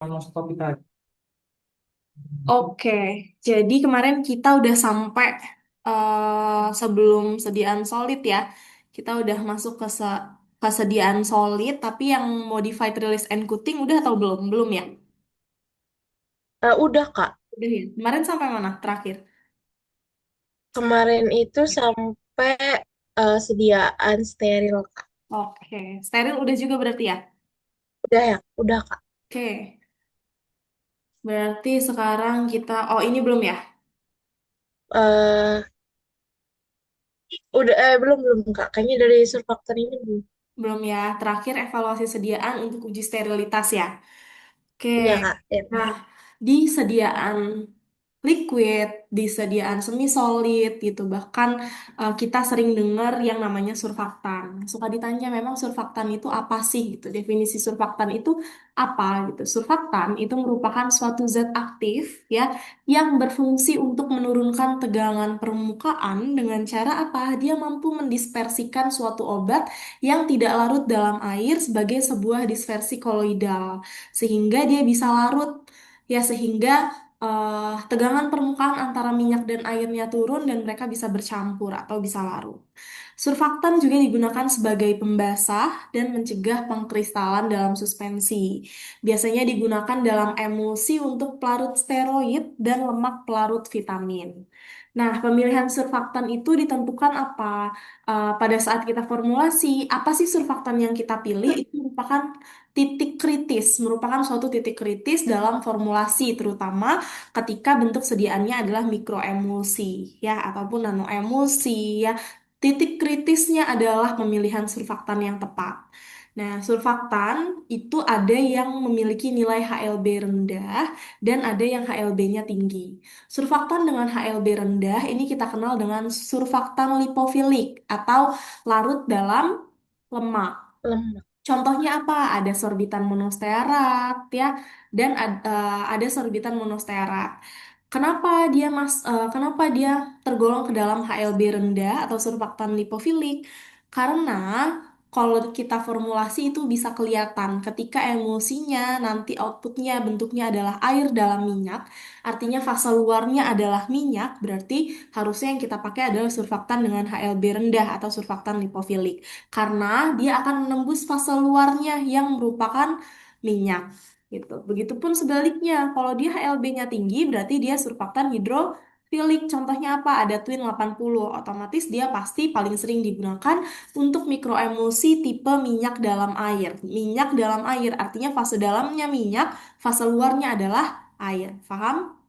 Masuk topik lagi. Oke, jadi kemarin kita udah sampai sebelum sediaan solid ya. Kita udah masuk ke sediaan solid, tapi yang modified release encoding udah atau belum? Belum ya? Udah Kak, Udah ya. Kemarin sampai mana terakhir? kemarin itu sampai sediaan steril Kak. Oke, steril udah juga berarti ya? Udah ya, udah Kak. Oke, berarti sekarang kita, oh ini belum ya? eh udah belum belum Kak. Kayaknya dari surfaktan ini belum. Belum ya. Terakhir evaluasi sediaan untuk uji sterilitas ya. Oke, Iya Kak. Ya. nah di sediaan liquid, di sediaan semi solid gitu, bahkan kita sering dengar yang namanya surfaktan. Suka ditanya memang surfaktan itu apa sih gitu, definisi surfaktan itu apa gitu. Surfaktan itu merupakan suatu zat aktif ya yang berfungsi untuk menurunkan tegangan permukaan dengan cara apa? Dia mampu mendispersikan suatu obat yang tidak larut dalam air sebagai sebuah dispersi koloidal sehingga dia bisa larut ya sehingga tegangan permukaan antara minyak dan airnya turun dan mereka bisa bercampur atau bisa larut. Surfaktan juga digunakan sebagai pembasah dan mencegah pengkristalan dalam suspensi. Biasanya digunakan dalam emulsi untuk pelarut steroid dan lemak pelarut vitamin. Nah, pemilihan surfaktan itu ditentukan apa? Pada saat kita formulasi, apa sih surfaktan yang kita pilih? Itu merupakan titik kritis, merupakan suatu titik kritis dalam formulasi, terutama ketika bentuk sediaannya adalah mikroemulsi, ya, ataupun nanoemulsi, ya. Titik kritisnya adalah pemilihan surfaktan yang tepat. Nah, surfaktan itu ada yang memiliki nilai HLB rendah dan ada yang HLB-nya tinggi. Surfaktan dengan HLB rendah ini kita kenal dengan surfaktan lipofilik atau larut dalam lemak. Lemak. Contohnya apa? Ada sorbitan monostearat ya, dan ada sorbitan monostearat. Kenapa dia tergolong ke dalam HLB rendah atau surfaktan lipofilik? Karena kalau kita formulasi itu bisa kelihatan ketika emulsinya nanti outputnya bentuknya adalah air dalam minyak, artinya fase luarnya adalah minyak, berarti harusnya yang kita pakai adalah surfaktan dengan HLB rendah atau surfaktan lipofilik karena dia akan menembus fase luarnya yang merupakan minyak gitu. Begitupun sebaliknya, kalau dia HLB-nya tinggi berarti dia surfaktan hidrofilik. Contohnya apa? Ada Twin 80. Otomatis dia pasti paling sering digunakan untuk mikroemulsi tipe minyak dalam air. Minyak dalam air artinya fase dalamnya minyak, fase luarnya adalah air. Paham?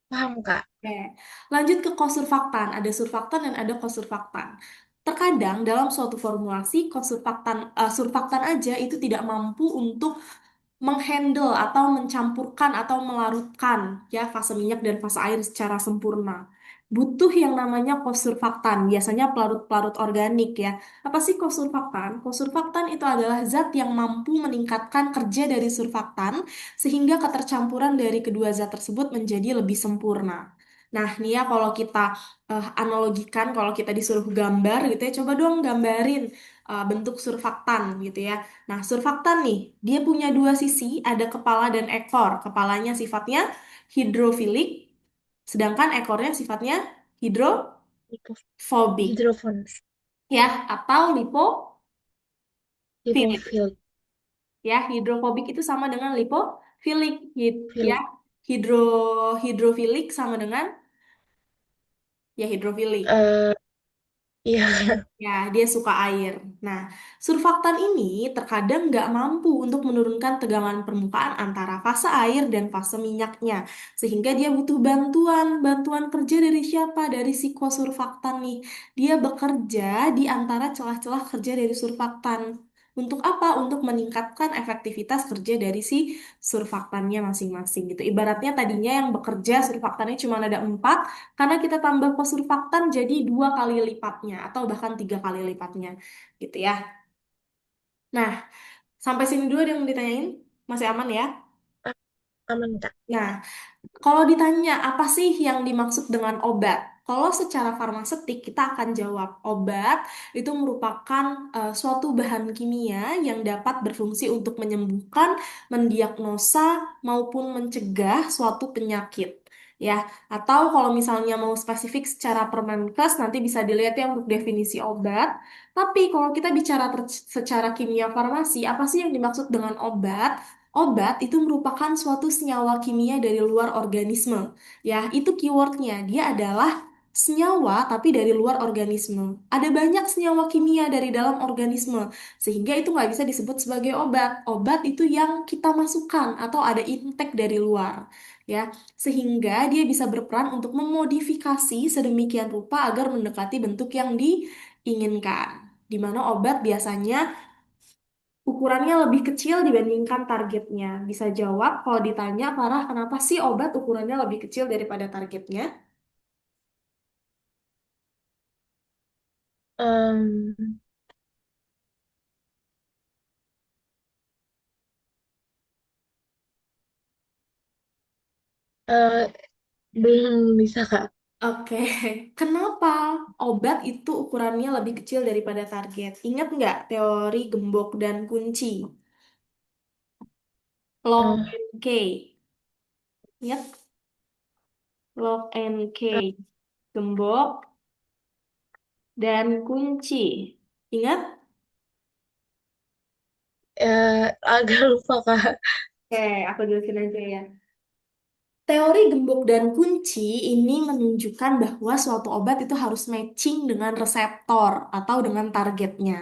Paham Kak? Oke, lanjut ke kosurfaktan. Ada surfaktan dan ada kosurfaktan. Terkadang dalam suatu formulasi surfaktan aja itu tidak mampu untuk menghandle atau mencampurkan atau melarutkan ya fase minyak dan fase air secara sempurna. Butuh yang namanya kosurfaktan, biasanya pelarut-pelarut organik ya. Apa sih kosurfaktan? Kosurfaktan itu adalah zat yang mampu meningkatkan kerja dari surfaktan sehingga ketercampuran dari kedua zat tersebut menjadi lebih sempurna. Nah, nih ya kalau kita analogikan, kalau kita disuruh gambar gitu ya, coba dong gambarin bentuk surfaktan gitu ya. Nah, surfaktan nih, dia punya dua sisi, ada kepala dan ekor. Kepalanya sifatnya hidrofilik, sedangkan ekornya sifatnya Lipo- hidrofobik, Hidrofon. ya, atau lipofilik. Lipofil. Ya, hidrofobik itu sama dengan lipofilik, ya. Fil. Hidro hidrofilik sama dengan ya hidrofilik. eh iya. Ya, dia suka air. Nah, surfaktan ini terkadang nggak mampu untuk menurunkan tegangan permukaan antara fase air dan fase minyaknya. Sehingga dia butuh bantuan. Bantuan kerja dari siapa? Dari psikosurfaktan nih. Dia bekerja di antara celah-celah kerja dari surfaktan. Untuk apa? Untuk meningkatkan efektivitas kerja dari si surfaktannya masing-masing gitu. Ibaratnya tadinya yang bekerja surfaktannya cuma ada 4, karena kita tambah posurfaktan jadi 2 kali lipatnya atau bahkan 3 kali lipatnya gitu ya. Nah, sampai sini dulu ada yang mau ditanyain? Masih aman ya? Aman Kak. Nah, kalau ditanya apa sih yang dimaksud dengan obat? Kalau secara farmasetik kita akan jawab obat itu merupakan suatu bahan kimia yang dapat berfungsi untuk menyembuhkan, mendiagnosa maupun mencegah suatu penyakit. Ya, atau kalau misalnya mau spesifik secara Permenkes nanti bisa dilihat ya untuk definisi obat. Tapi kalau kita bicara secara kimia farmasi, apa sih yang dimaksud dengan obat? Obat itu merupakan suatu senyawa kimia dari luar organisme. Ya, itu keywordnya. Dia adalah senyawa tapi dari luar organisme. Ada banyak senyawa kimia dari dalam organisme, sehingga itu nggak bisa disebut sebagai obat. Obat itu yang kita masukkan atau ada intake dari luar. Ya, sehingga dia bisa berperan untuk memodifikasi sedemikian rupa agar mendekati bentuk yang diinginkan. Di mana obat biasanya ukurannya lebih kecil dibandingkan targetnya. Bisa jawab kalau ditanya, Farah, kenapa sih obat ukurannya lebih kecil daripada targetnya? Em, eh, belum bisa Kak. Oke, kenapa obat itu ukurannya lebih kecil daripada target? Ingat nggak teori gembok dan kunci? Lock Eh, and key. Ingat? Lock and key. Gembok dan kunci. Ingat? agak lupa Kak. Oke, aku jelasin aja ya. Teori gembok dan kunci ini menunjukkan bahwa suatu obat itu harus matching dengan reseptor atau dengan targetnya.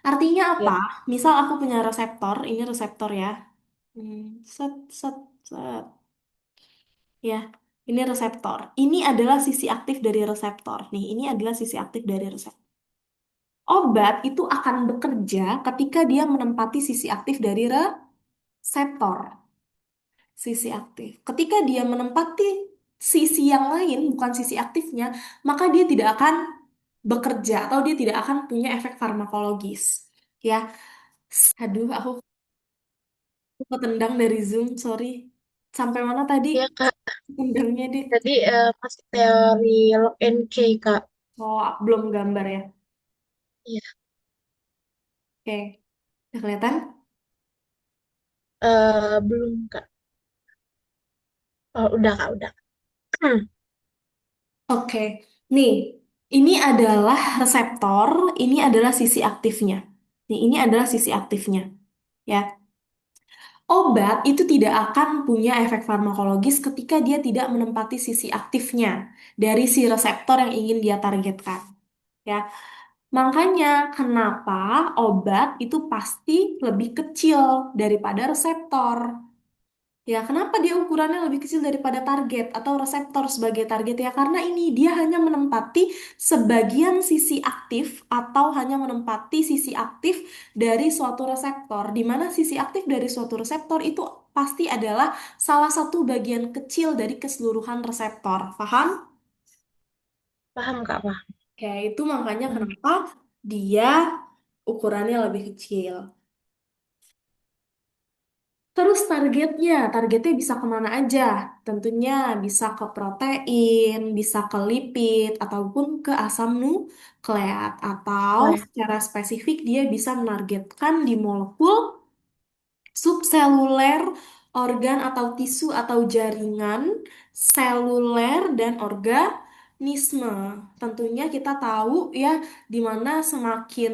Artinya apa? Ya. Misal aku punya reseptor, ini reseptor ya. Set, set, set. Ya, ini reseptor. Ini adalah sisi aktif dari reseptor. Nih, ini adalah sisi aktif dari reseptor. Obat itu akan bekerja ketika dia menempati sisi aktif dari reseptor. Sisi aktif. Ketika dia menempati sisi yang lain, bukan sisi aktifnya, maka dia tidak akan bekerja atau dia tidak akan punya efek farmakologis. Ya, aduh, aku ketendang dari Zoom, sorry. Sampai mana tadi? Ya Kak, Tendangnya deh. tadi masih teori lock and key Kak. Oh, belum gambar ya. Iya. Oke, udah kelihatan? Belum Kak. Oh, udah Kak, udah. Hmm. Oke, nih, ini adalah reseptor, ini adalah sisi aktifnya. Nih, ini adalah sisi aktifnya. Ya, obat itu tidak akan punya efek farmakologis ketika dia tidak menempati sisi aktifnya dari si reseptor yang ingin dia targetkan. Ya, makanya kenapa obat itu pasti lebih kecil daripada reseptor. Ya, kenapa dia ukurannya lebih kecil daripada target atau reseptor sebagai target ya? Karena ini dia hanya menempati sebagian sisi aktif atau hanya menempati sisi aktif dari suatu reseptor, di mana sisi aktif dari suatu reseptor itu pasti adalah salah satu bagian kecil dari keseluruhan reseptor. Paham? Paham Kak, paham. Oke, itu makanya Hmm. kenapa dia ukurannya lebih kecil. Terus targetnya bisa kemana aja? Tentunya bisa ke protein, bisa ke lipid, ataupun ke asam nukleat. Atau Oh ya. secara spesifik dia bisa menargetkan di molekul subseluler, organ atau tisu atau jaringan, seluler dan organisme. Tentunya kita tahu ya, di mana semakin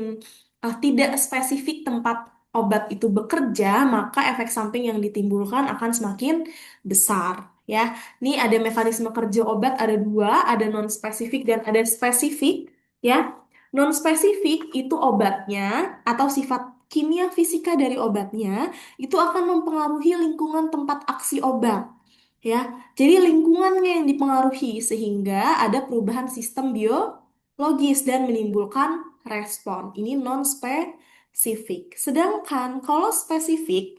tidak spesifik tempat obat itu bekerja, maka efek samping yang ditimbulkan akan semakin besar. Ya, ini ada mekanisme kerja obat ada dua, ada non spesifik dan ada spesifik. Ya, non spesifik itu obatnya atau sifat kimia fisika dari obatnya itu akan mempengaruhi lingkungan tempat aksi obat. Ya, jadi lingkungannya yang dipengaruhi sehingga ada perubahan sistem biologis dan menimbulkan respon. Ini non-spesifik. Sedangkan kalau spesifik,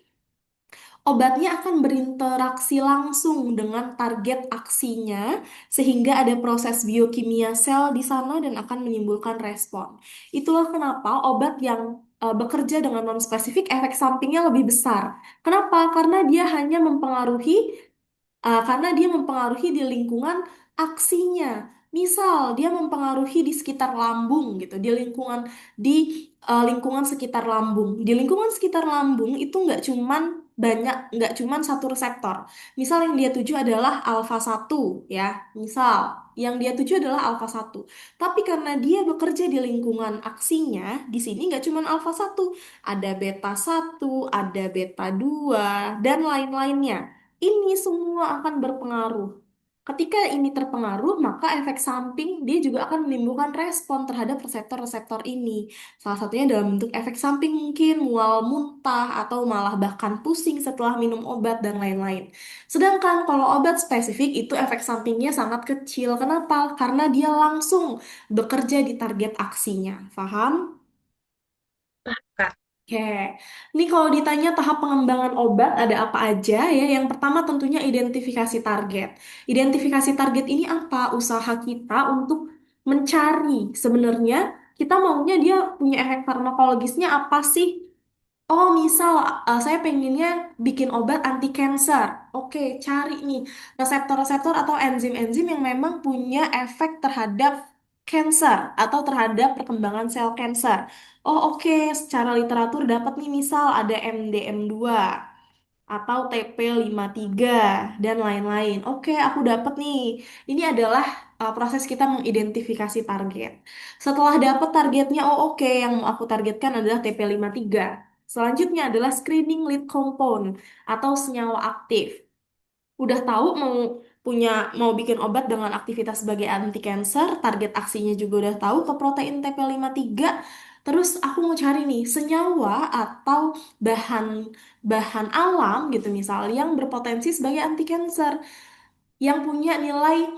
obatnya akan berinteraksi langsung dengan target aksinya sehingga ada proses biokimia sel di sana dan akan menimbulkan respon. Itulah kenapa obat yang bekerja dengan non-spesifik efek sampingnya lebih besar. Kenapa? Karena dia mempengaruhi di lingkungan aksinya. Misal dia mempengaruhi di sekitar lambung gitu, di lingkungan sekitar lambung. Di lingkungan sekitar lambung itu nggak cuman satu reseptor. Misal yang dia tuju adalah alfa satu ya. Misal yang dia tuju adalah alfa satu. Tapi karena dia bekerja di lingkungan aksinya, di sini nggak cuman alfa satu, ada beta satu, ada beta 2 dan lain-lainnya. Ini semua akan berpengaruh. Ketika ini terpengaruh, maka efek samping dia juga akan menimbulkan respon terhadap reseptor-reseptor ini. Salah satunya dalam bentuk efek samping mungkin mual muntah atau malah bahkan pusing setelah minum obat dan lain-lain. Sedangkan kalau obat spesifik itu efek sampingnya sangat kecil. Kenapa? Karena dia langsung bekerja di target aksinya. Paham? Paham, Kak. Oke, ini kalau ditanya tahap pengembangan obat ada apa aja ya? Yang pertama tentunya identifikasi target. Identifikasi target ini apa? Usaha kita untuk mencari sebenarnya kita maunya dia punya efek farmakologisnya apa sih? Oh, misal saya pengennya bikin obat anti cancer. Oke, cari nih reseptor-reseptor atau enzim-enzim yang memang punya efek terhadap cancer atau terhadap perkembangan sel cancer. Oh, oke, secara literatur dapat nih misal ada MDM2 atau TP53 dan lain-lain. Oke, aku dapat nih. Ini adalah proses kita mengidentifikasi target. Setelah dapat targetnya, oh oke, yang mau aku targetkan adalah TP53. Selanjutnya adalah screening lead compound atau senyawa aktif. Udah tahu mau bikin obat dengan aktivitas sebagai anti cancer, target aksinya juga udah tahu ke protein TP53. Terus aku mau cari nih senyawa atau bahan bahan alam gitu misal yang berpotensi sebagai anti cancer yang punya nilai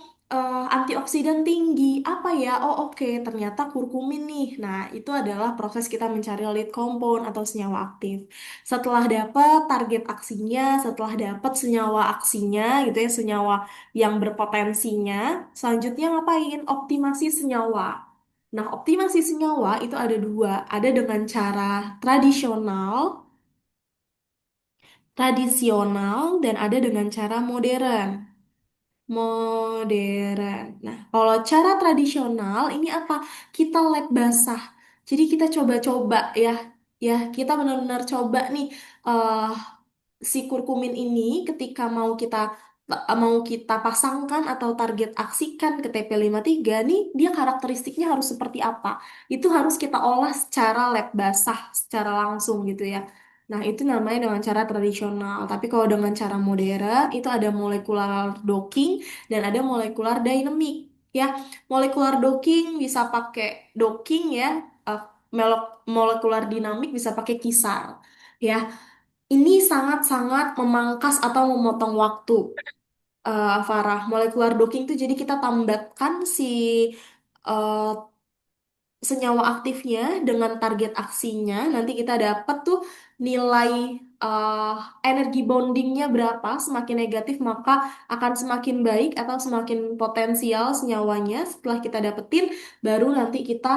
antioksidan tinggi. Apa ya? Oh oke, ternyata kurkumin nih. Nah, itu adalah proses kita mencari lead compound atau senyawa aktif. Setelah dapat target aksinya, setelah dapat senyawa aksinya gitu ya, senyawa yang berpotensinya, selanjutnya ngapain? Optimasi senyawa. Nah, optimasi senyawa itu ada dua. Ada dengan cara tradisional, tradisional, dan ada dengan cara modern. Modern. Nah, kalau cara tradisional ini apa? Kita lab basah. Jadi kita coba-coba ya, kita benar-benar coba nih eh si kurkumin ini ketika mau kita pasangkan atau target aksikan ke TP53 nih, dia karakteristiknya harus seperti apa? Itu harus kita olah secara lab basah, secara langsung gitu ya. Nah, itu namanya dengan cara tradisional. Tapi kalau dengan cara modern, itu ada molecular docking dan ada molecular dynamic. Ya, molecular docking bisa pakai docking ya, eh, molecular dinamik bisa pakai kisar. Ya, ini sangat-sangat memangkas atau memotong waktu, Farah. Molecular docking itu jadi kita tambatkan si eh, senyawa aktifnya dengan target aksinya. Nanti kita dapat tuh nilai eh, energi bondingnya berapa. Semakin negatif maka akan semakin baik atau semakin potensial senyawanya. Setelah kita dapetin, baru nanti kita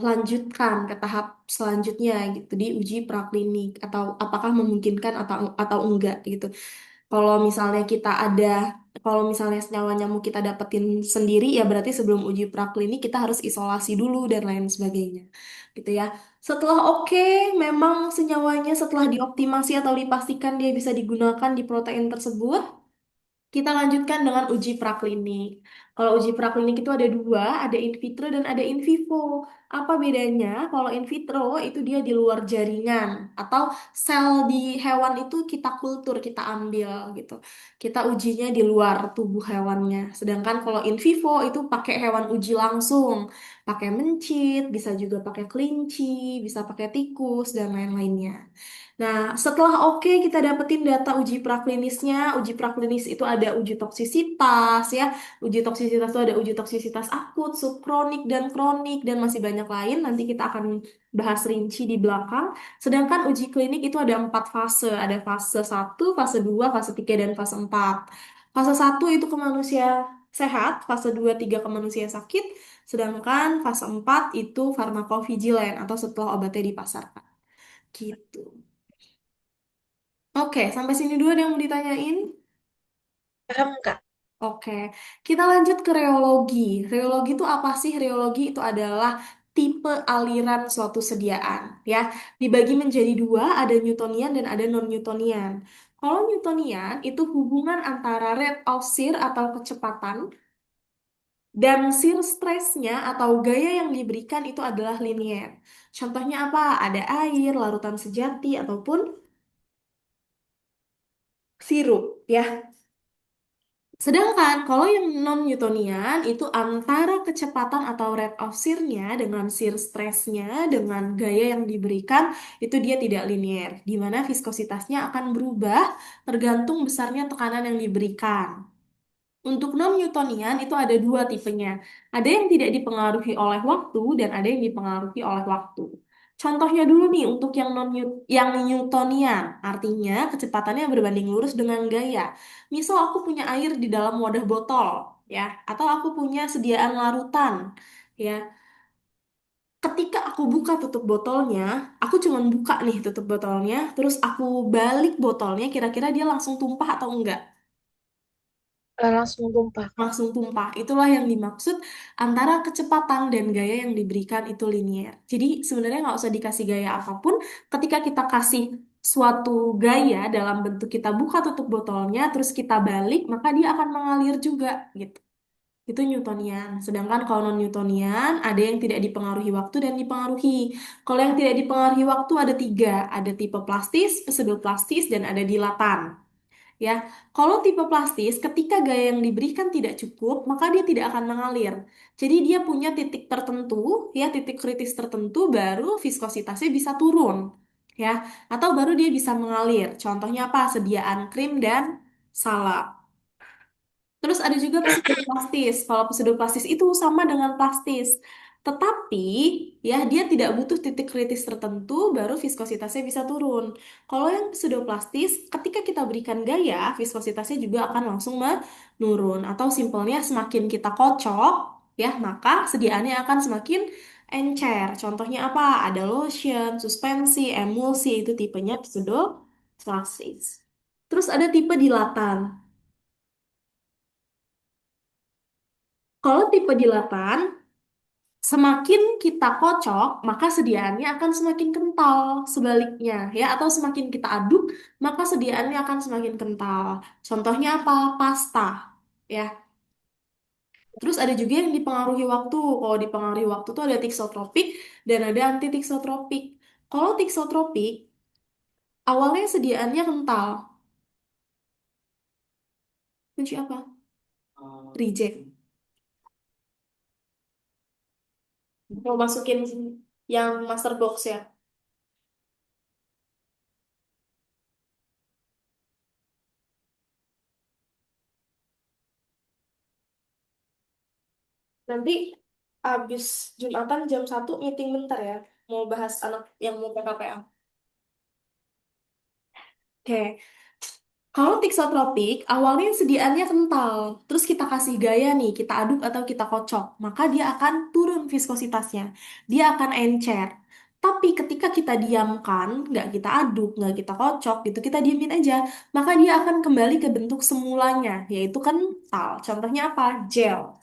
lanjutkan ke tahap selanjutnya gitu di uji praklinik atau apakah memungkinkan atau enggak gitu. Kalau misalnya kita ada, kalau misalnya senyawanya mau kita dapetin sendiri, ya berarti sebelum uji praklinik kita harus isolasi dulu dan lain sebagainya, gitu ya. Setelah oke, memang senyawanya setelah dioptimasi atau dipastikan dia bisa digunakan di protein tersebut, kita lanjutkan dengan uji praklinik. Kalau uji praklinik itu ada dua, ada in vitro dan ada in vivo. Apa bedanya? Kalau in vitro itu dia di luar jaringan atau sel di hewan itu kita kultur, kita ambil gitu. Kita ujinya di luar tubuh hewannya. Sedangkan kalau in vivo itu pakai hewan uji langsung, pakai mencit, bisa juga pakai kelinci, bisa pakai tikus dan lain-lainnya. Nah, setelah oke kita dapetin data uji praklinisnya. Uji praklinis itu ada uji toksisitas ya. Uji toksisitas itu ada uji toksisitas akut, subkronik dan kronik dan masih banyak lain. Nanti kita akan bahas rinci di belakang. Sedangkan uji klinik itu ada 4 fase. Ada fase satu, fase 2, fase 3 dan fase 4. Fase satu itu ke manusia sehat, fase 2, 3 ke manusia sakit. Sedangkan fase 4 itu farmakovigilan atau setelah obatnya dipasarkan. Gitu. Oke, sampai sini dulu ada yang mau ditanyain. Paham, Kak? Oke, kita lanjut ke reologi. Reologi itu apa sih? Reologi itu adalah tipe aliran suatu sediaan, ya. Dibagi menjadi dua, ada Newtonian dan ada non-Newtonian. Kalau Newtonian itu hubungan antara rate of shear atau kecepatan dan shear stress-nya atau gaya yang diberikan itu adalah linier. Contohnya apa? Ada air, larutan sejati, ataupun sirup, ya. Sedangkan kalau yang non-Newtonian itu antara kecepatan atau rate of shear-nya dengan shear stress-nya dengan gaya yang diberikan itu dia tidak linear, di mana viskositasnya akan berubah tergantung besarnya tekanan yang diberikan. Untuk non-Newtonian itu ada dua tipenya. Ada yang tidak dipengaruhi oleh waktu dan ada yang dipengaruhi oleh waktu. Contohnya dulu nih untuk yang Newtonian, artinya kecepatannya berbanding lurus dengan gaya. Misal aku punya air di dalam wadah botol, ya, atau aku punya sediaan larutan, ya. Ketika aku buka tutup botolnya, aku cuman buka nih tutup botolnya, terus aku balik botolnya, kira-kira dia langsung tumpah atau enggak? Langsung tumpah, Kak. Langsung tumpah. Itulah yang dimaksud antara kecepatan dan gaya yang diberikan itu linear. Jadi sebenarnya nggak usah dikasih gaya apapun, ketika kita kasih suatu gaya dalam bentuk kita buka tutup botolnya, terus kita balik, maka dia akan mengalir juga gitu. Itu Newtonian. Sedangkan kalau non-Newtonian, ada yang tidak dipengaruhi waktu dan dipengaruhi. Kalau yang tidak dipengaruhi waktu ada tiga. Ada tipe plastis, pseudoplastis, dan ada dilatan. Ya, kalau tipe plastis, ketika gaya yang diberikan tidak cukup, maka dia tidak akan mengalir. Jadi dia punya titik tertentu, ya titik kritis tertentu, baru viskositasnya bisa turun, ya, atau baru dia bisa mengalir. Contohnya apa? Sediaan krim dan salep. Terus ada juga pseudoplastis. Kalau pseudoplastis itu sama dengan plastis. Tetapi ya dia tidak butuh titik kritis tertentu baru viskositasnya bisa turun. Kalau yang pseudoplastis, ketika kita berikan gaya, viskositasnya juga akan langsung menurun. Atau simpelnya semakin kita kocok, ya maka sediaannya akan semakin encer. Contohnya apa? Ada lotion, suspensi, emulsi, itu tipenya pseudoplastis. Terus ada tipe dilatan. Kalau tipe dilatan, semakin kita kocok, maka sediaannya akan semakin kental. Sebaliknya, ya, atau semakin kita aduk, maka sediaannya akan semakin kental. Contohnya apa? Pasta, ya. Terus ada juga yang dipengaruhi waktu. Kalau dipengaruhi waktu tuh ada tiksotropik dan ada anti tiksotropik. Kalau tiksotropik, awalnya sediaannya kental. Kunci apa? Reject. Mau masukin yang master box ya. Nanti abis Jumatan jam 1 meeting bentar ya. Mau bahas anak yang mau PKPL. Oke, kalau tiksotropik, awalnya sediaannya kental. Terus kita kasih gaya nih, kita aduk atau kita kocok. Maka dia akan turun viskositasnya. Dia akan encer. Tapi ketika kita diamkan, nggak kita aduk, nggak kita kocok, gitu, kita diamin aja. Maka dia akan kembali ke bentuk semulanya, yaitu kental. Contohnya apa? Gel.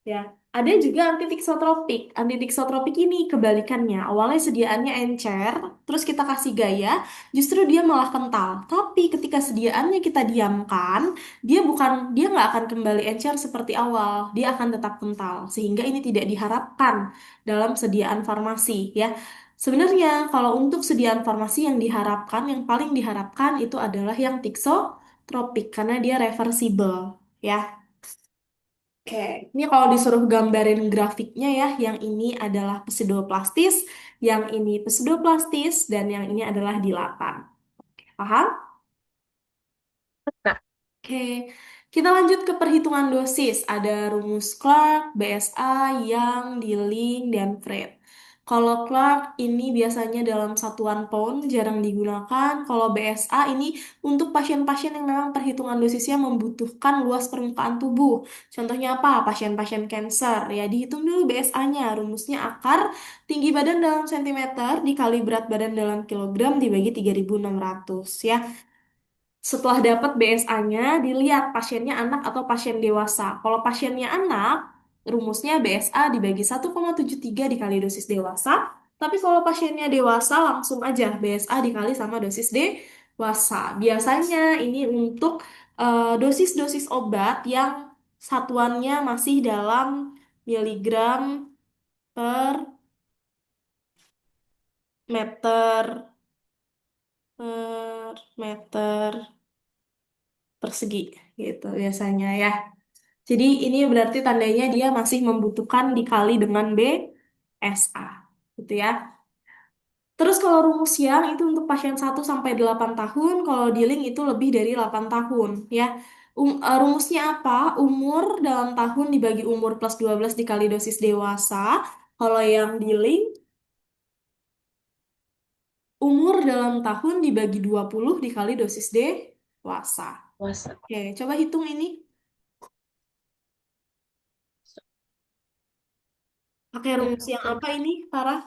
Ya, ada juga antidiksotropik. Antidiksotropik ini kebalikannya. Awalnya sediaannya encer, terus kita kasih gaya, justru dia malah kental. Tapi ketika sediaannya kita diamkan, dia nggak akan kembali encer seperti awal. Dia akan tetap kental. Sehingga ini tidak diharapkan dalam sediaan farmasi, ya. Sebenarnya kalau untuk sediaan farmasi yang diharapkan, yang paling diharapkan itu adalah yang tiksotropik karena dia reversible, ya. Oke, ini kalau disuruh gambarin grafiknya ya, yang ini adalah pseudoplastis, yang ini pseudoplastis, dan yang ini adalah dilatan. Paham? Kak. Oke, kita lanjut ke perhitungan dosis. Ada rumus Clark, BSA, Young, Dilling, dan Fred. Kalau Clark ini biasanya dalam satuan pound, jarang digunakan. Kalau BSA ini untuk pasien-pasien yang memang perhitungan dosisnya membutuhkan luas permukaan tubuh. Contohnya apa? Pasien-pasien cancer. Ya, dihitung dulu BSA-nya. Rumusnya akar tinggi badan dalam sentimeter dikali berat badan dalam kilogram dibagi 3.600 ya. Setelah dapat BSA-nya, dilihat pasiennya anak atau pasien dewasa. Kalau pasiennya anak, rumusnya BSA dibagi 1,73 dikali dosis dewasa. Tapi kalau pasiennya dewasa, langsung aja BSA dikali sama dosis dewasa. Biasanya ini untuk dosis-dosis obat yang satuannya masih dalam miligram per meter meter persegi gitu biasanya ya. Jadi ini berarti tandanya dia masih membutuhkan dikali dengan BSA gitu ya. Terus kalau rumus yang itu untuk pasien 1 sampai 8 tahun, kalau di link itu lebih dari 8 tahun ya. Rumusnya apa? Umur dalam tahun dibagi umur plus 12 dikali dosis dewasa. Kalau yang di link, umur dalam tahun dibagi 20 dikali dosis dewasa. Puasa. Oke, coba hitung ini. Pakai Ya, rumus yang tadi apa ini, Farah?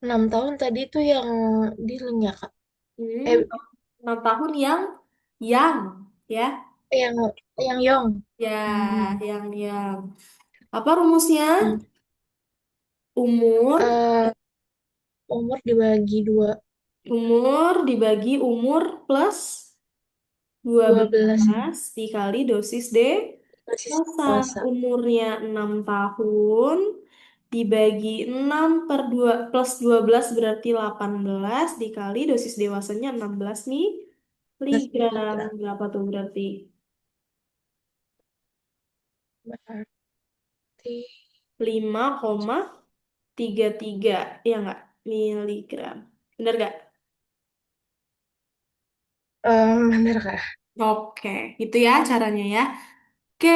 6 tahun tadi tuh yang di ya Kak. Hmm, Eh, 6 tahun yang, ya, yang Yong. ya, Hmm. yang. Apa rumusnya? Hmm. Umur, Eh, umur dibagi umur dibagi umur plus dua 12 belas dikali dosis D. dosis Masa puasa. umurnya 6 tahun dibagi 6 per 2 plus 12 berarti 18 dikali dosis dewasanya 16 miligram. Miligram. Berapa tuh berarti? Berarti 5,33 ya nggak? Miligram. Bener nggak? bener Kak. Oke, itu ya caranya ya. Oke,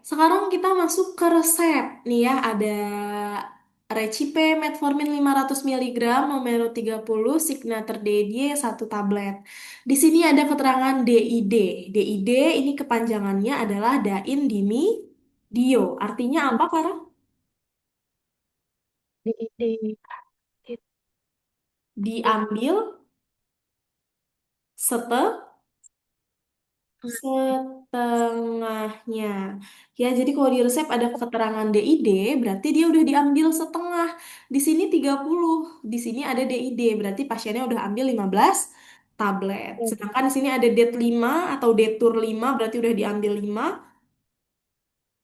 sekarang kita masuk ke resep. Nih ya, ada Recipe Metformin 500 miligram, Numero 30, Signature DIY 1 tablet. Di sini ada keterangan DID. DID ini kepanjangannya adalah Dain Dimi Dio. Artinya apa, Farah? Di Diambil setengahnya. Ya, jadi kalau di resep ada keterangan DID, berarti dia udah diambil setengah. Di sini 30, di sini ada DID, berarti pasiennya udah ambil 15 tablet. Sedangkan di sini ada det 5 atau detur 5, berarti udah diambil 5.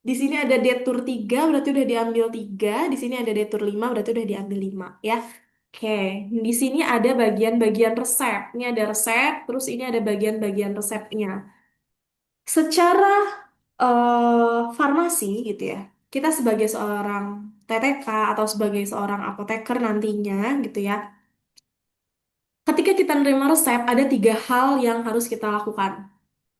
Di sini ada detur 3, berarti udah diambil 3. Di sini ada detur 5, berarti udah diambil 5 ya. Oke, di sini ada bagian-bagian resep. Ini ada resep, terus ini ada bagian-bagian resepnya. Secara farmasi gitu ya, kita sebagai seorang TTK atau sebagai seorang apoteker nantinya gitu ya, ketika kita menerima resep ada 3 hal yang harus kita lakukan.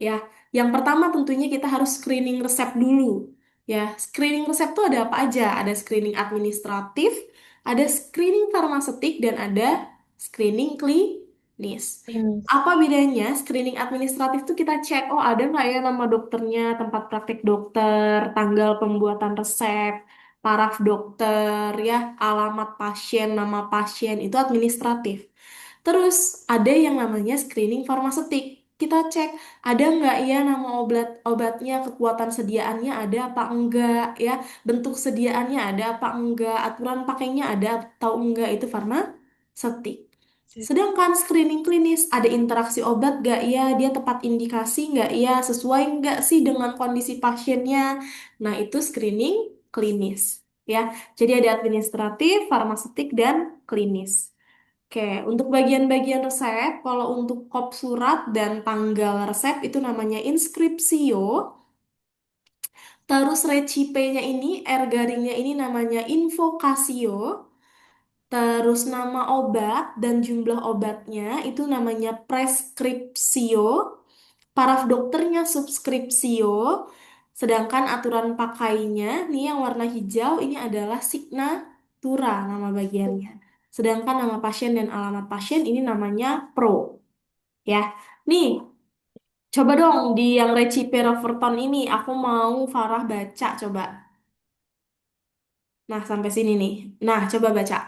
Ya, yang pertama tentunya kita harus screening resep dulu. Ya, screening resep itu ada apa aja? Ada screening administratif, ada screening farmaseutik, dan ada screening klinis. ini. Apa bedanya? Screening administratif itu kita cek, oh ada nggak ya nama dokternya, tempat praktek dokter, tanggal pembuatan resep, paraf dokter, ya, alamat pasien, nama pasien, itu administratif. Terus ada yang namanya screening farmaseutik. Kita cek ada nggak ya nama obatnya, kekuatan sediaannya ada apa enggak, ya, bentuk sediaannya ada apa enggak, aturan pakainya ada atau enggak, itu farmaseutik. Sedangkan screening klinis ada interaksi obat nggak ya, dia tepat indikasi nggak ya, sesuai nggak sih dengan kondisi pasiennya. Nah, itu screening klinis. Ya, jadi ada administratif, farmaseutik, dan klinis. Oke, untuk bagian-bagian resep, kalau untuk kop surat dan tanggal resep itu namanya inskripsio. Terus recipe-nya ini, R garingnya ini namanya invokasio. Terus nama obat dan jumlah obatnya itu namanya preskripsio. Paraf dokternya subskripsio. Sedangkan aturan pakainya, nih yang warna hijau ini adalah signatura nama bagiannya. Sedangkan nama pasien dan alamat pasien ini namanya pro. Ya, nih coba dong di yang Recipe Roverton ini aku mau Farah baca coba. Nah, sampai sini nih. Nah, coba baca.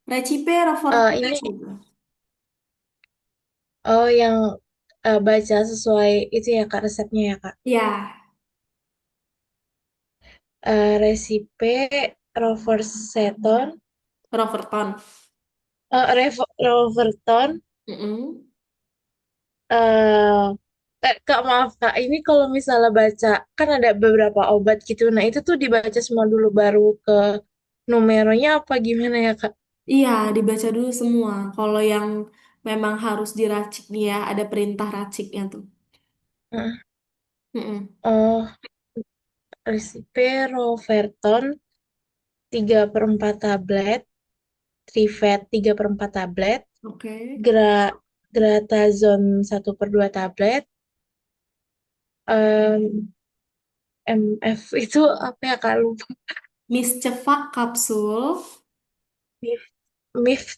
Recipe Roverton. Ini Oh, yang baca sesuai itu ya Kak resepnya ya Kak. Ya, Resipe Roverseton, Roverton. Roverton. Mm-mm. eh Kak maaf Kak, ini kalau misalnya baca kan ada beberapa obat gitu. Nah itu tuh dibaca semua dulu baru ke numeronya apa gimana ya Kak? Iya, dibaca dulu semua. Kalau yang memang harus diracik nih ya, ada perintah raciknya tuh. Heeh. Mm-mm. Oh, resipe Roverton 3/4 tablet, Trivet 3/4 tablet, Oke. Gra Gratazone 1/2 tablet, em, MF itu apa ya Kak lupa. Miscevak kapsul. Mif, Mif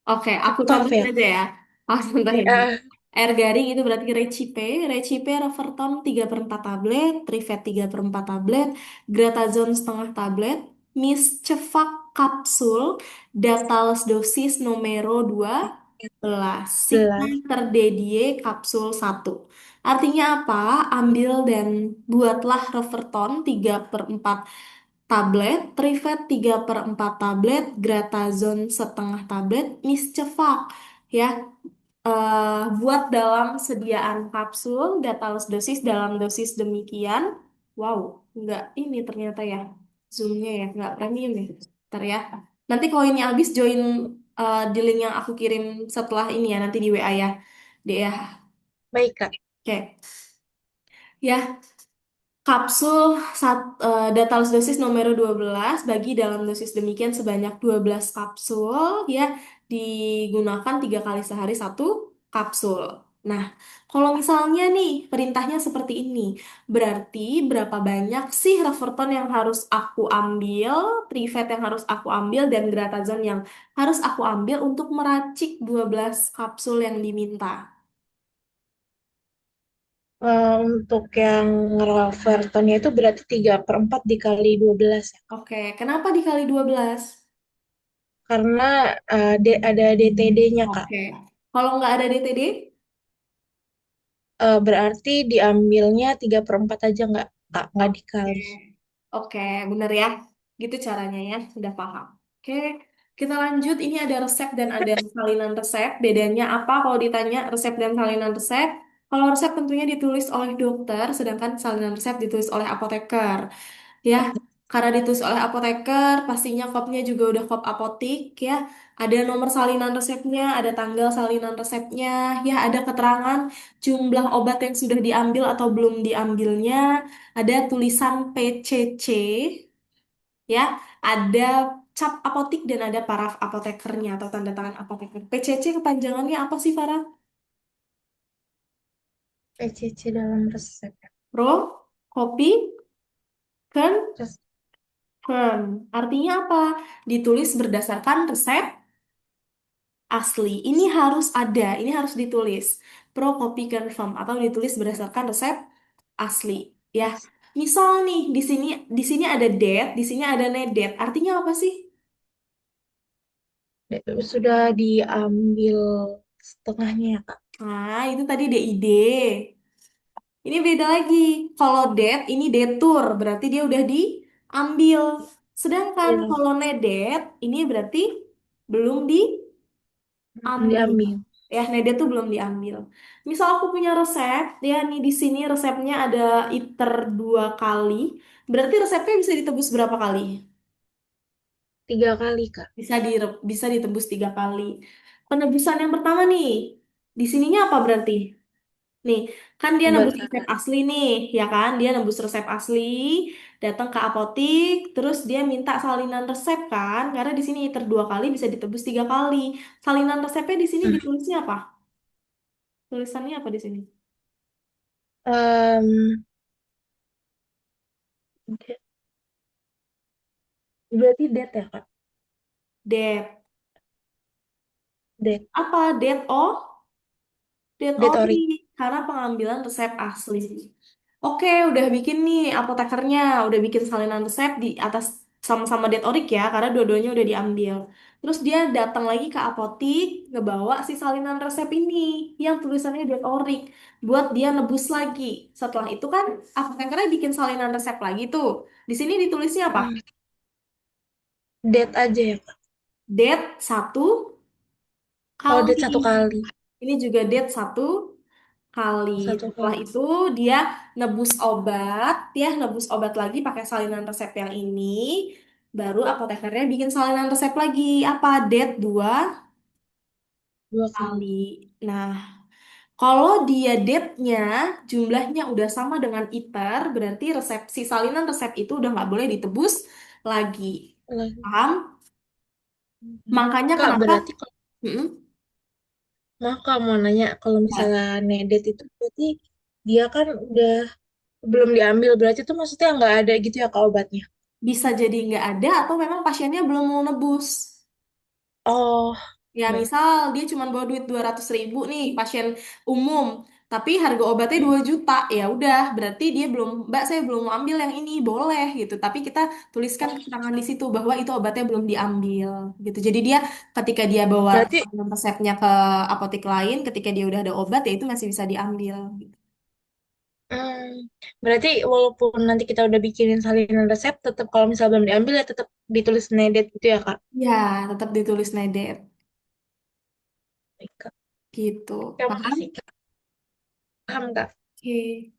Oke, aku Ceptof contohin ya. aja ya. Aku contohin. Eh, R garing itu berarti Recipe. Recipe Reverton 3/4 tablet. Trivet 3/4 tablet. Gratazone setengah tablet. Miscevak kapsul. Datals dosis numero 12. Belas. Signature DDE kapsul 1. Artinya apa? Ambil dan buatlah Reverton 3/4 tablet, Trivet 3/4 tablet, Gratazone setengah tablet, Miscevak ya. Buat dalam sediaan kapsul, datalus dosis dalam dosis demikian. Wow, nggak ini ternyata ya. Zoomnya ya, nggak premium ya. Ntar ya. Nanti kalau ini habis join di link yang aku kirim setelah ini ya, nanti di WA ya. Deh ya. Baik Kak. Oke. Ya, kapsul Datalus dosis nomor 12 bagi dalam dosis demikian sebanyak 12 kapsul ya digunakan 3 kali sehari satu kapsul. Nah, kalau misalnya nih perintahnya seperti ini, berarti berapa banyak sih Reverton yang harus aku ambil, Trivet yang harus aku ambil, dan Gratazone yang harus aku ambil untuk meracik 12 kapsul yang diminta? Untuk yang Rovertonnya itu berarti 3/4 dikali 12 ya. Oke, kenapa dikali 12? Karena ada DTD-nya Kak. Oke. Kalau nggak ada DTD? Berarti diambilnya 3/4 aja nggak Kak, nggak Oke. dikali. Oke, bener ya. Gitu caranya ya, udah paham. Oke, kita lanjut. Ini ada resep dan ada salinan resep. Bedanya apa kalau ditanya resep dan salinan resep? Kalau resep tentunya ditulis oleh dokter, sedangkan salinan resep ditulis oleh apoteker. Ya, karena ditulis oleh apoteker, pastinya kopnya juga udah kop apotik ya. Ada nomor salinan resepnya, ada tanggal salinan resepnya, ya ada keterangan jumlah obat yang sudah diambil atau belum diambilnya, ada tulisan PCC, ya, ada cap apotik dan ada paraf apotekernya atau tanda tangan apoteker. PCC kepanjangannya apa sih, Farah? PCC dalam resep. Pro, kopi, kan, Terus, firm. Artinya apa? Ditulis berdasarkan resep asli. Ini harus ada, ini harus ditulis. Pro copy confirm atau ditulis berdasarkan resep asli. Ya, misal nih di sini ada date, di sini ada no date. Artinya apa sih? sudah diambil setengahnya ya Kak. Nah, itu tadi DID. Ini beda lagi. Kalau date, ini detour, berarti dia udah diambil. Sedangkan Ya, kalau no date, ini berarti belum ambil. diambil. Ya, Neda tuh belum diambil. Misal aku punya resep, ya nih di sini resepnya ada iter 2 kali. Berarti resepnya bisa ditebus berapa kali? 3 kali Kak. Bisa ditebus 3 kali. Penebusan yang pertama nih, di sininya apa berarti? Nih, kan dia nebus resep Ber- asli nih, ya kan? Dia nebus resep asli, datang ke apotik, terus dia minta salinan resep kan? Karena di sini iter 2 kali bisa ditebus 3 kali. Salinan resepnya di sini Hmm. ditulisnya apa? Tulisannya apa di sini? Em, berarti date ya Kak? Date. Date. Apa? Date Date ori. ori. Karena pengambilan resep asli. Oke, udah bikin nih apotekernya. Udah bikin salinan resep di atas sama-sama date orik ya. Karena dua-duanya udah diambil. Terus dia datang lagi ke apotik, ngebawa si salinan resep ini yang tulisannya diet orik buat dia nebus lagi. Setelah itu kan apotekernya bikin salinan resep lagi tuh. Di sini ditulisnya apa? Hmm. Date aja ya Kak. Date satu Oh, kali. date satu kali. Ini juga date satu kali. Satu Setelah kali. itu dia nebus obat, dia nebus obat lagi pakai salinan resep yang ini. Baru apotekernya bikin salinan resep lagi. Apa? Date dua Dua kali. kali. Nah, kalau dia date-nya jumlahnya udah sama dengan ITER, berarti resepsi salinan resep itu udah nggak boleh ditebus lagi. Lagi. Paham? Hmm. Makanya Kak, kenapa? berarti kalau Mm-mm. mau Kak mau nanya kalau Ya, misalnya nedet itu berarti dia kan udah belum diambil berarti itu maksudnya nggak ada gitu ya Kak obatnya. bisa jadi nggak ada atau memang pasiennya belum mau nebus. Oh, Ya, baik. misal dia cuma bawa duit 200.000 nih, pasien umum, tapi harga obatnya 2 juta, ya udah, berarti dia belum, Mbak saya belum mau ambil yang ini, boleh gitu. Tapi kita tuliskan Oh, keterangan di situ bahwa itu obatnya belum diambil gitu. Jadi dia ketika dia bawa berarti resepnya ke apotek lain, ketika dia udah ada obat ya itu masih bisa diambil. Gitu. hmm, berarti walaupun nanti kita udah bikinin salinan resep tetap kalau misalnya belum diambil ya tetap ditulis nedet gitu ya Kak. Ya, tetap ditulis nedet Baik, Kak. gitu. Ya, Paham? makasih Kak. Paham Kak. Oke.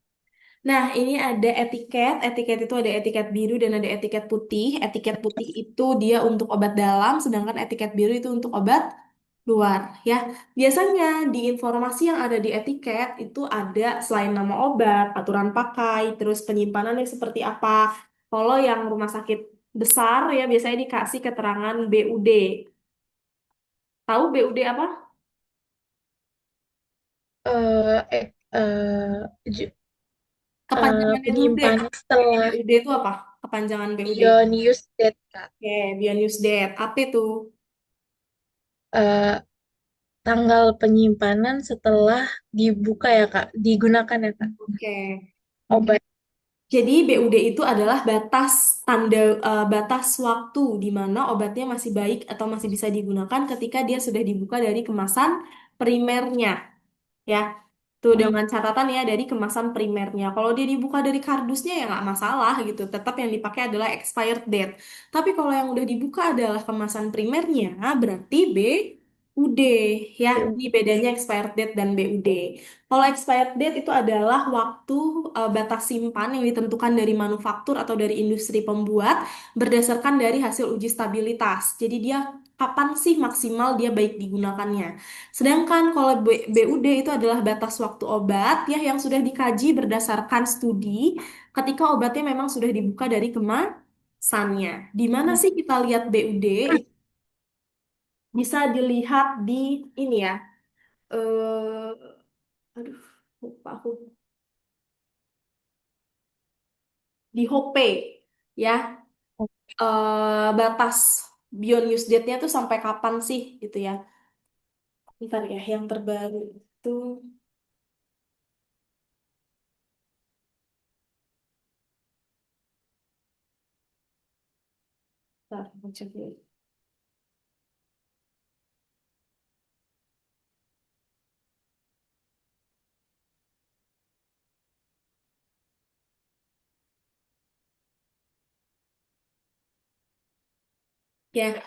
Nah, ini ada etiket. Etiket itu ada etiket biru dan ada etiket putih. Etiket putih itu dia untuk obat dalam, sedangkan etiket biru itu untuk obat luar. Ya, biasanya di informasi yang ada di etiket itu ada selain nama obat, aturan pakai, terus penyimpanannya seperti apa. Kalau yang rumah sakit besar ya biasanya dikasih keterangan BUD. Tahu BUD apa? Eh eh eh, ju- Kepanjangannya dulu deh. penyimpanan setelah BUD itu apa? Kepanjangan BUD. beyond use date Kak. Oke, Beyond News Date. Apa itu? Eh, tanggal penyimpanan setelah dibuka ya Kak, digunakan ya Kak. Oke. Obat. Jadi BUD itu adalah batas batas waktu di mana obatnya masih baik atau masih bisa digunakan ketika dia sudah dibuka dari kemasan primernya, ya. Tuh Hmm. dengan catatan ya dari kemasan primernya. Kalau dia dibuka dari kardusnya ya nggak masalah gitu. Tetap yang dipakai adalah expired date. Tapi kalau yang udah dibuka adalah kemasan primernya, berarti BUD ya. Ini bedanya expired date dan BUD. Kalau expired date itu adalah waktu batas simpan yang ditentukan dari manufaktur atau dari industri pembuat berdasarkan dari hasil uji stabilitas. Jadi dia kapan sih maksimal dia baik digunakannya. Sedangkan kalau BUD itu adalah batas waktu obat ya yang sudah dikaji berdasarkan studi ketika obatnya memang sudah dibuka dari kemasannya. Di mana sih kita lihat BUD? Itu bisa dilihat di ini ya. Aduh, lupa aku. Di HOPE ya. Batas beyond use date-nya tuh sampai kapan sih gitu ya. Ntar ya, yang terbaru itu. Ntar, aku cek dulu. Ya,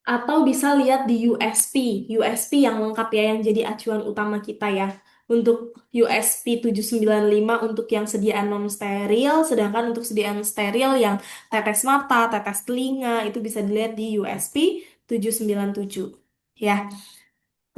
atau bisa lihat di USP. USP yang lengkap ya, yang jadi acuan utama kita ya. Untuk USP 795 untuk yang sediaan non steril, sedangkan untuk sediaan steril yang tetes mata, tetes telinga, itu bisa dilihat di USP 797. Ya.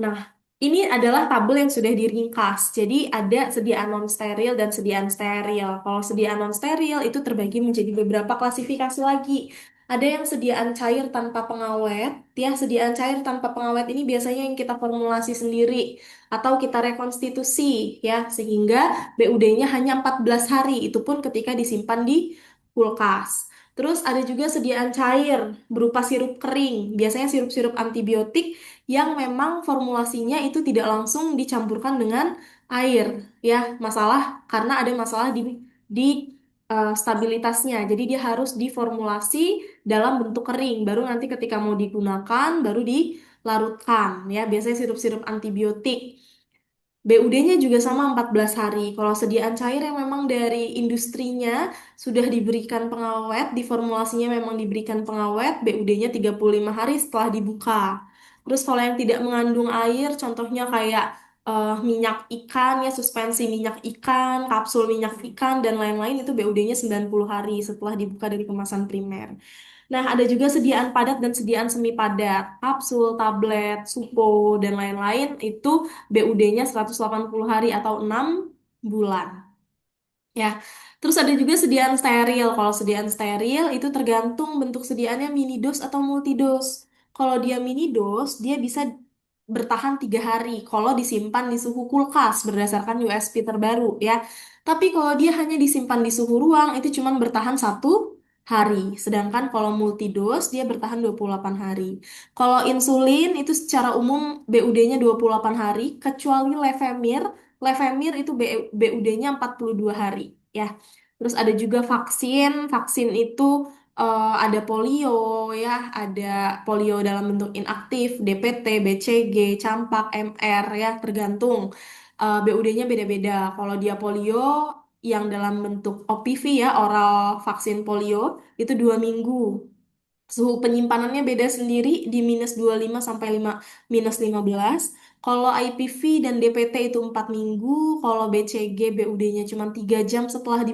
Nah, ini adalah tabel yang sudah diringkas. Jadi ada sediaan non steril dan sediaan steril. Kalau sediaan non steril itu terbagi menjadi beberapa klasifikasi lagi. Ada yang sediaan cair tanpa pengawet. Ya, sediaan cair tanpa pengawet ini biasanya yang kita formulasi sendiri atau kita rekonstitusi ya, sehingga BUD-nya hanya 14 hari. Itu pun ketika disimpan di kulkas. Terus ada juga sediaan cair berupa sirup kering. Biasanya sirup-sirup antibiotik yang memang formulasinya itu tidak langsung dicampurkan dengan air ya masalah karena ada masalah di stabilitasnya. Jadi dia harus diformulasi dalam bentuk kering. Baru nanti ketika mau digunakan, baru dilarutkan. Ya, biasanya sirup-sirup antibiotik. BUD-nya juga sama 14 hari. Kalau sediaan cair yang memang dari industrinya sudah diberikan pengawet, di formulasinya memang diberikan pengawet, BUD-nya 35 hari setelah dibuka. Terus kalau yang tidak mengandung air, contohnya kayak minyak ikan, ya suspensi minyak ikan, kapsul minyak ikan, dan lain-lain itu BUD-nya 90 hari setelah dibuka dari kemasan primer. Nah, ada juga sediaan padat dan sediaan semi padat. Kapsul, tablet, supo, dan lain-lain itu BUD-nya 180 hari atau 6 bulan. Ya, terus ada juga sediaan steril. Kalau sediaan steril itu tergantung bentuk sediaannya mini dose atau multi dose. Kalau dia mini dose, dia bisa bertahan 3 hari kalau disimpan di suhu kulkas berdasarkan USP terbaru ya. Tapi kalau dia hanya disimpan di suhu ruang itu cuma bertahan 1 hari. Sedangkan kalau multi dose dia bertahan 28 hari. Kalau insulin itu secara umum BUD-nya 28 hari kecuali Levemir. Levemir itu BUD-nya 42 hari ya. Terus ada juga vaksin. Vaksin itu ada polio ya, ada polio dalam bentuk inaktif, DPT, BCG, campak, MR ya, tergantung. BUD-nya beda-beda. Kalau dia polio yang dalam bentuk OPV ya, oral vaksin polio itu 2 minggu. Suhu penyimpanannya beda sendiri di -25 sampai -15. Kalau IPV dan DPT itu 4 minggu, kalau BCG BUD-nya cuma 3 jam setelah